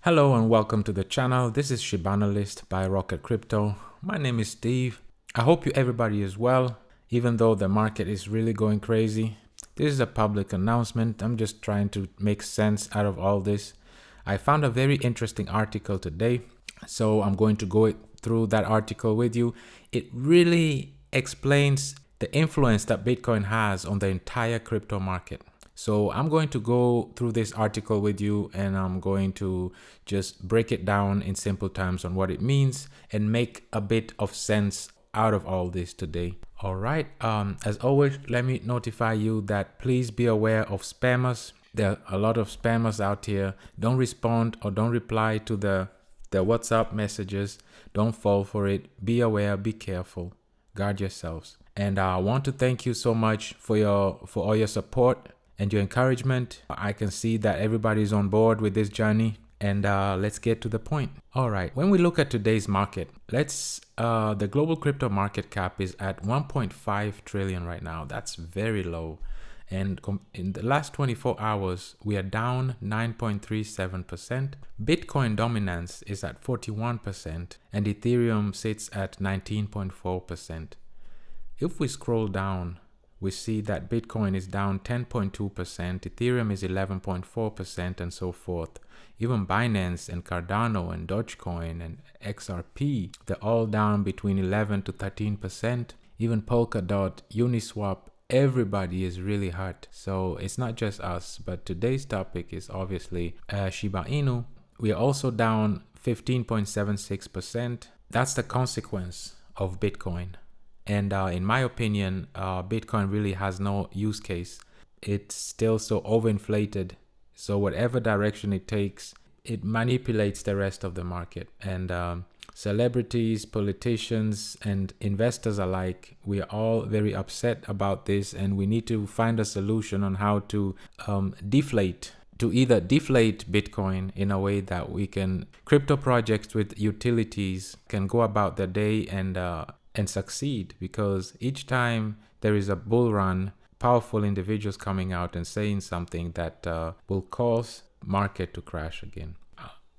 Hello and welcome to the channel. This is Shibanalyst by Rocket Crypto. My name is Steve. I hope everybody is well, even though the market is really going crazy. This is a public announcement. I'm just trying to make sense out of all this. I found a very interesting article today, so I'm going to go through that article with you. It really explains the influence that Bitcoin has on the entire crypto market. So I'm going to go through this article with you, and I'm going to just break it down in simple terms on what it means and make a bit of sense out of all this today. All right. As always, let me notify you that please be aware of spammers. There are a lot of spammers out here. Don't respond or don't reply to the WhatsApp messages. Don't fall for it. Be aware, be careful, guard yourselves. And I want to thank you so much for all your support and your encouragement. I can see that everybody's on board with this journey, and let's get to the point. All right, when we look at today's market, the global crypto market cap is at 1.5 trillion right now. That's very low. And in the last 24 hours, we are down 9.37%. Bitcoin dominance is at 41%, and Ethereum sits at 19.4%. If we scroll down, we see that Bitcoin is down 10.2%, Ethereum is 11.4%, and so forth. Even Binance and Cardano and Dogecoin and XRP, they're all down between 11 to 13%. Even Polkadot, Uniswap, everybody is really hurt. So it's not just us, but today's topic is obviously Shiba Inu. We are also down 15.76%. That's the consequence of Bitcoin. And in my opinion, Bitcoin really has no use case. It's still so overinflated. So whatever direction it takes, it manipulates the rest of the market. And celebrities, politicians, and investors alike, we are all very upset about this. And we need to find a solution on how to either deflate Bitcoin in a way that crypto projects with utilities can go about their day and succeed, because each time there is a bull run, powerful individuals coming out and saying something that will cause market to crash again.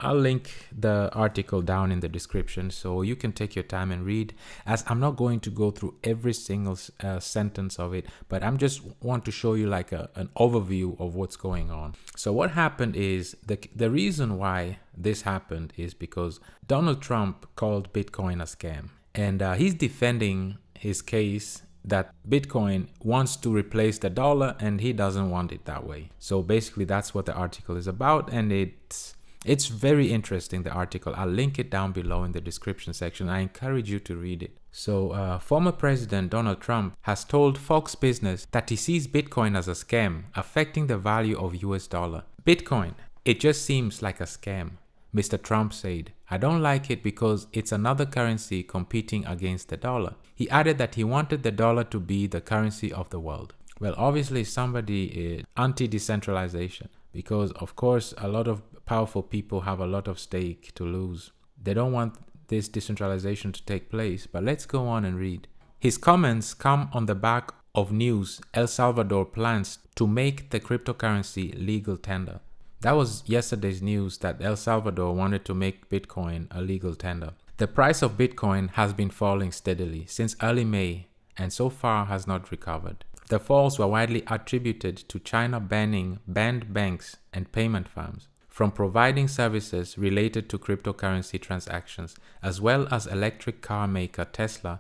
I'll link the article down in the description so you can take your time and read, as I'm not going to go through every single sentence of it, but I'm just want to show you like an overview of what's going on. So what happened is the reason why this happened is because Donald Trump called Bitcoin a scam. And he's defending his case that Bitcoin wants to replace the dollar and he doesn't want it that way. So basically that's what the article is about, and it's very interesting, the article. I'll link it down below in the description section. I encourage you to read it. So former President Donald Trump has told Fox Business that he sees Bitcoin as a scam affecting the value of US dollar. Bitcoin, it just seems like a scam, Mr. Trump said. I don't like it because it's another currency competing against the dollar. He added that he wanted the dollar to be the currency of the world. Well, obviously somebody is anti-decentralization, because of course a lot of powerful people have a lot of stake to lose. They don't want this decentralization to take place. But let's go on and read. His comments come on the back of news El Salvador plans to make the cryptocurrency legal tender. That was yesterday's news, that El Salvador wanted to make Bitcoin a legal tender. The price of Bitcoin has been falling steadily since early May and so far has not recovered. The falls were widely attributed to China banning banned banks and payment firms from providing services related to cryptocurrency transactions, as well as electric car maker Tesla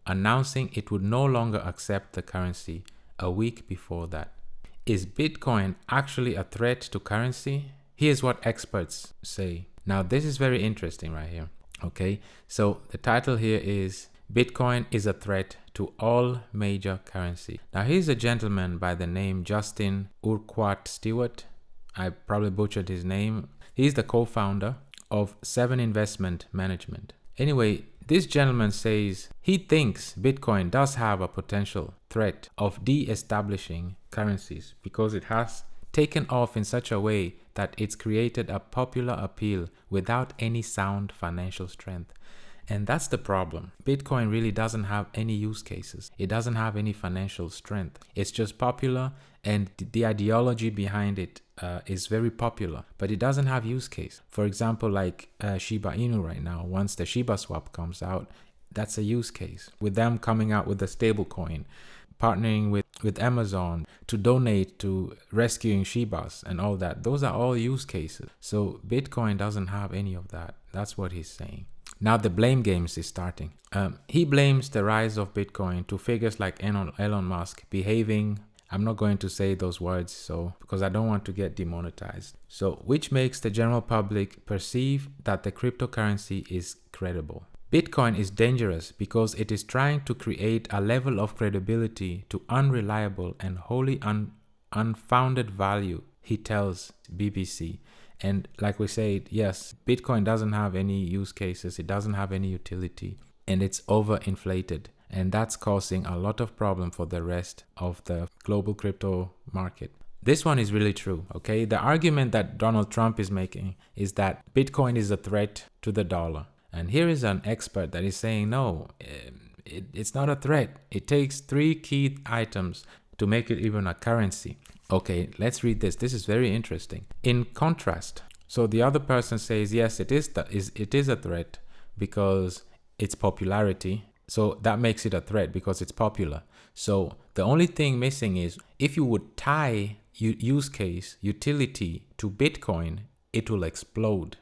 announcing it would no longer accept the currency a week before that. Is Bitcoin actually a threat to currency? Here's what experts say. Now, this is very interesting right here. Okay, so the title here is Bitcoin is a threat to all major currency. Now, here's a gentleman by the name Justin Urquhart Stewart. I probably butchered his name. He's the co-founder of 7 Investment Management. Anyway, this gentleman says he thinks Bitcoin does have a potential threat of de-establishing currencies because it has taken off in such a way that it's created a popular appeal without any sound financial strength. And that's the problem. Bitcoin really doesn't have any use cases. It doesn't have any financial strength. It's just popular, and the ideology behind it is very popular, but it doesn't have use case. For example, like Shiba Inu right now, once the ShibaSwap comes out, that's a use case. With them coming out with a stable coin, partnering with Amazon to donate to rescuing Shibas and all that. Those are all use cases. So Bitcoin doesn't have any of that. That's what he's saying. Now the blame games is starting. He blames the rise of Bitcoin to figures like Elon Musk behaving. I'm not going to say those words because I don't want to get demonetized. So which makes the general public perceive that the cryptocurrency is credible. Bitcoin is dangerous because it is trying to create a level of credibility to unreliable and wholly unfounded value, he tells BBC. And like we said, yes, Bitcoin doesn't have any use cases, it doesn't have any utility, and it's overinflated. And that's causing a lot of problem for the rest of the global crypto market. This one is really true, okay? The argument that Donald Trump is making is that Bitcoin is a threat to the dollar. And here is an expert that is saying, no, it's not a threat. It takes 3 key items to make it even a currency. Okay, let's read this. This is very interesting. In contrast, so the other person says, yes, it is a threat because its popularity. So that makes it a threat because it's popular. So the only thing missing is if you would tie use case utility to Bitcoin, it will explode.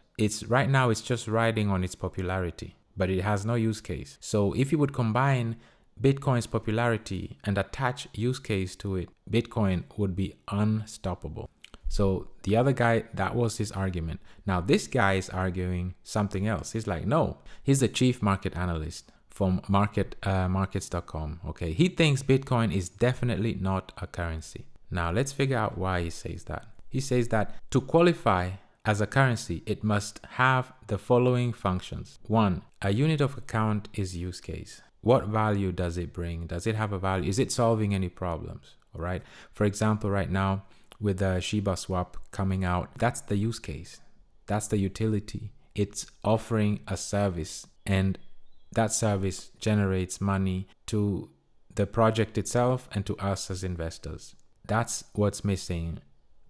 Right now it's just riding on its popularity, but it has no use case. So if you would combine Bitcoin's popularity and attach use case to it, Bitcoin would be unstoppable. So the other guy, that was his argument. Now this guy is arguing something else. He's like, no, he's the chief market analyst from markets.com. Okay, he thinks Bitcoin is definitely not a currency. Now let's figure out why he says that. He says that to qualify as a currency, it must have the following functions. 1, a unit of account is use case. What value does it bring? Does it have a value? Is it solving any problems? All right. For example, right now with the ShibaSwap coming out, that's the use case. That's the utility. It's offering a service, and that service generates money to the project itself and to us as investors. That's what's missing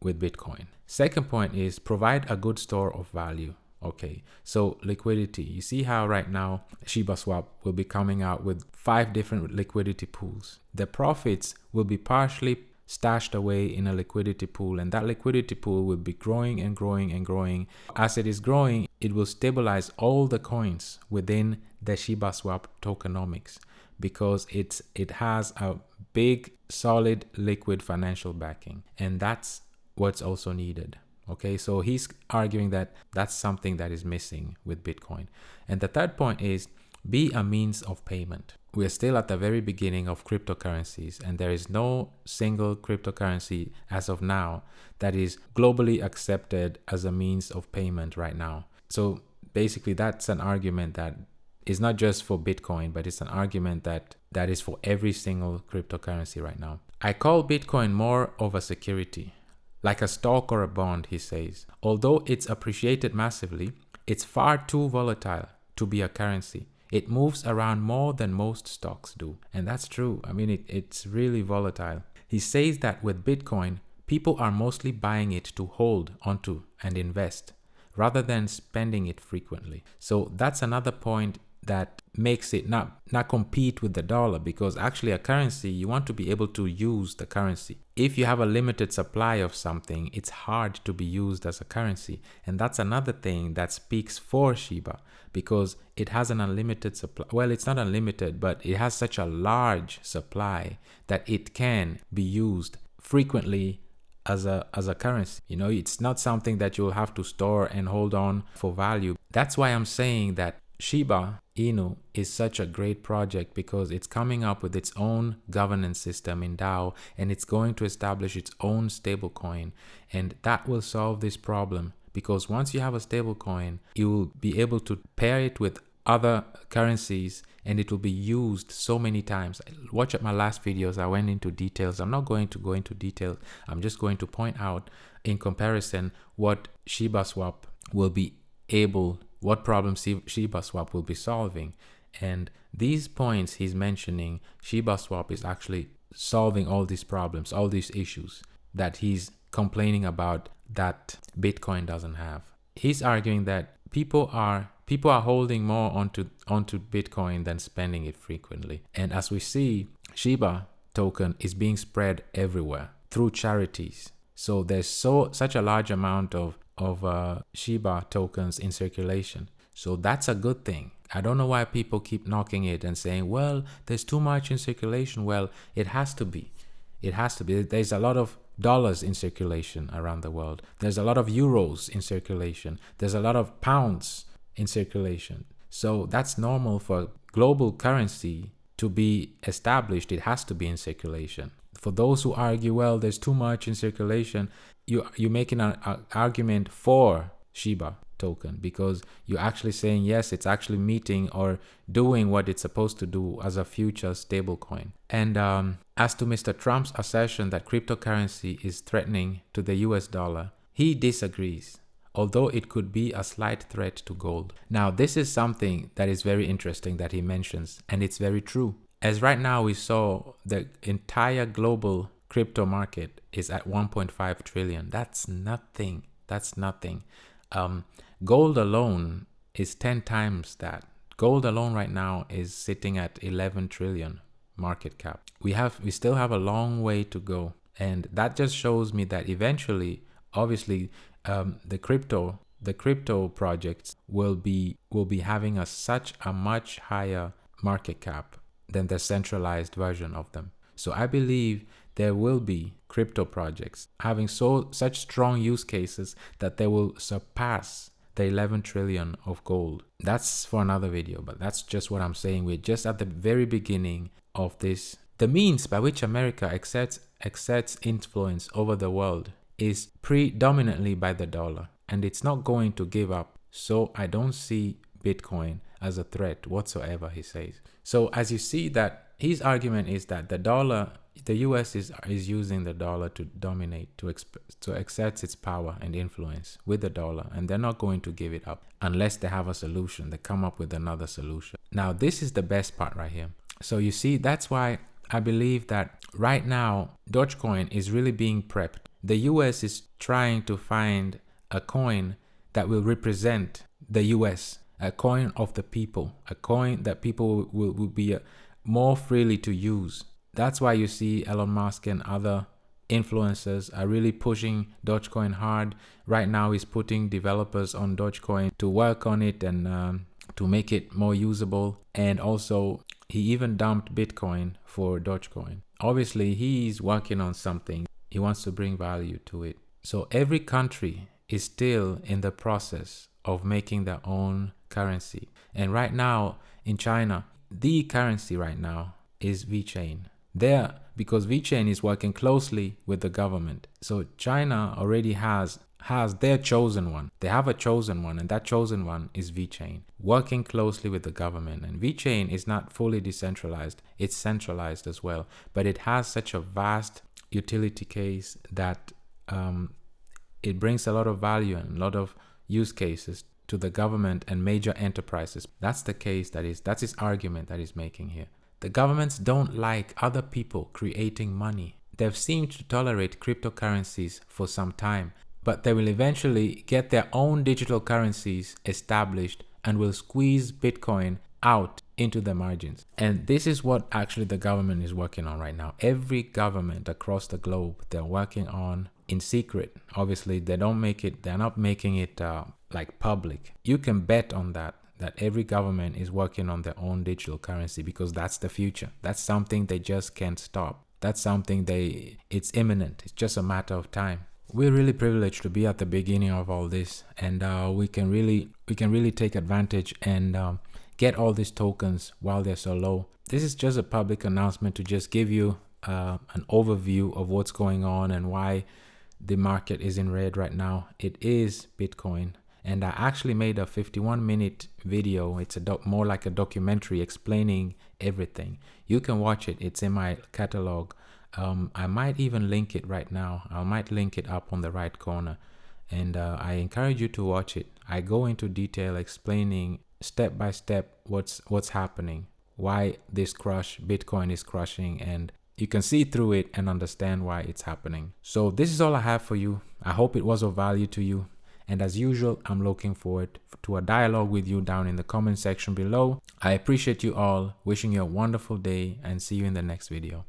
with Bitcoin. Second point is provide a good store of value. Okay, so liquidity. You see how right now ShibaSwap will be coming out with 5 different liquidity pools. The profits will be partially stashed away in a liquidity pool, and that liquidity pool will be growing and growing and growing. As it is growing, it will stabilize all the coins within the ShibaSwap tokenomics because it has a big, solid, liquid financial backing, and that's what's also needed. Okay, so he's arguing that that's something that is missing with Bitcoin. And the third point is be a means of payment. We're still at the very beginning of cryptocurrencies, and there is no single cryptocurrency as of now that is globally accepted as a means of payment right now. So basically that's an argument that is not just for Bitcoin, but it's an argument that is for every single cryptocurrency right now. I call Bitcoin more of a security, like a stock or a bond, he says. Although it's appreciated massively, it's far too volatile to be a currency. It moves around more than most stocks do. And that's true. I mean, it's really volatile. He says that with Bitcoin, people are mostly buying it to hold onto and invest rather than spending it frequently. So that's another point that makes it not compete with the dollar, because actually a currency, you want to be able to use the currency. If you have a limited supply of something, it's hard to be used as a currency. And that's another thing that speaks for Shiba, because it has an unlimited supply. Well, it's not unlimited, but it has such a large supply that it can be used frequently as a currency. You know, it's not something that you'll have to store and hold on for value. That's why I'm saying that Shiba Inu is such a great project, because it's coming up with its own governance system in DAO, and it's going to establish its own stablecoin, and that will solve this problem. Because once you have a stablecoin, you will be able to pair it with other currencies, and it will be used so many times. Watch at my last videos, I went into details. I'm not going to go into details. I'm just going to point out in comparison what ShibaSwap will be able what problem ShibaSwap will be solving. And these points he's mentioning, ShibaSwap is actually solving all these problems, all these issues that he's complaining about that Bitcoin doesn't have. He's arguing that people are holding more onto Bitcoin than spending it frequently. And as we see, Shiba token is being spread everywhere through charities. So there's such a large amount of Shiba tokens in circulation. So that's a good thing. I don't know why people keep knocking it and saying, well, there's too much in circulation. Well, it has to be. It has to be. There's a lot of dollars in circulation around the world. There's a lot of euros in circulation. There's a lot of pounds in circulation. So that's normal for global currency to be established. It has to be in circulation. For those who argue, well, there's too much in circulation, you're making an argument for Shiba token, because you're actually saying, yes, it's actually meeting or doing what it's supposed to do as a future stablecoin. And as to Mr. Trump's assertion that cryptocurrency is threatening to the US dollar, he disagrees, although it could be a slight threat to gold. Now, this is something that is very interesting that he mentions, and it's very true. As right now we saw, the entire global crypto market is at 1.5 trillion. That's nothing. That's nothing. Gold alone is 10 times that. Gold alone right now is sitting at 11 trillion market cap. We still have a long way to go. And that just shows me that eventually, obviously, the crypto projects will be having such a much higher market cap than the centralized version of them. So I believe there will be crypto projects having such strong use cases that they will surpass the 11 trillion of gold. That's for another video, but that's just what I'm saying. We're just at the very beginning of this. The means by which America exerts influence over the world is predominantly by the dollar, and it's not going to give up. So I don't see Bitcoin as a threat whatsoever, he says. So as you see, that his argument is that the US is using the dollar to dominate, to exert its power and influence with the dollar, and they're not going to give it up unless they have a solution. They come up with another solution. Now, this is the best part right here. So you see, that's why I believe that right now, Dogecoin is really being prepped. The US is trying to find a coin that will represent the US, a coin of the people, a coin that people will be more freely to use. That's why you see Elon Musk and other influencers are really pushing Dogecoin hard. Right now he's putting developers on Dogecoin to work on it and to make it more usable. And also he even dumped Bitcoin for Dogecoin. Obviously he's working on something. He wants to bring value to it. So every country is still in the process of making their own currency. And right now in China, the currency right now is VeChain. Because VeChain is working closely with the government. So China already has their chosen one. They have a chosen one, and that chosen one is VeChain, working closely with the government. And VeChain is not fully decentralized. It's centralized as well. But it has such a vast utility case that it brings a lot of value and a lot of use cases to the government and major enterprises. That's the case that's his argument that he's making here. The governments don't like other people creating money. They've seemed to tolerate cryptocurrencies for some time, but they will eventually get their own digital currencies established and will squeeze Bitcoin out into the margins. And this is what actually the government is working on right now. Every government across the globe, they're working on in secret. Obviously, they're not making it like public. You can bet on that every government is working on their own digital currency, because that's the future. That's something they just can't stop. That's something it's imminent. It's just a matter of time. We're really privileged to be at the beginning of all this, and we can really take advantage and get all these tokens while they're so low. This is just a public announcement to just give you an overview of what's going on and why the market is in red right now. It is Bitcoin. And I actually made a 51-minute video. It's more like a documentary explaining everything. You can watch it. It's in my catalog. I might even link it right now. I might link it up on the right corner. and I encourage you to watch it. I go into detail explaining step by step what's happening, why this crush Bitcoin is crushing, and you can see through it and understand why it's happening. So this is all I have for you. I hope it was of value to you. And as usual, I'm looking forward to a dialogue with you down in the comment section below. I appreciate you all, wishing you a wonderful day, and see you in the next video.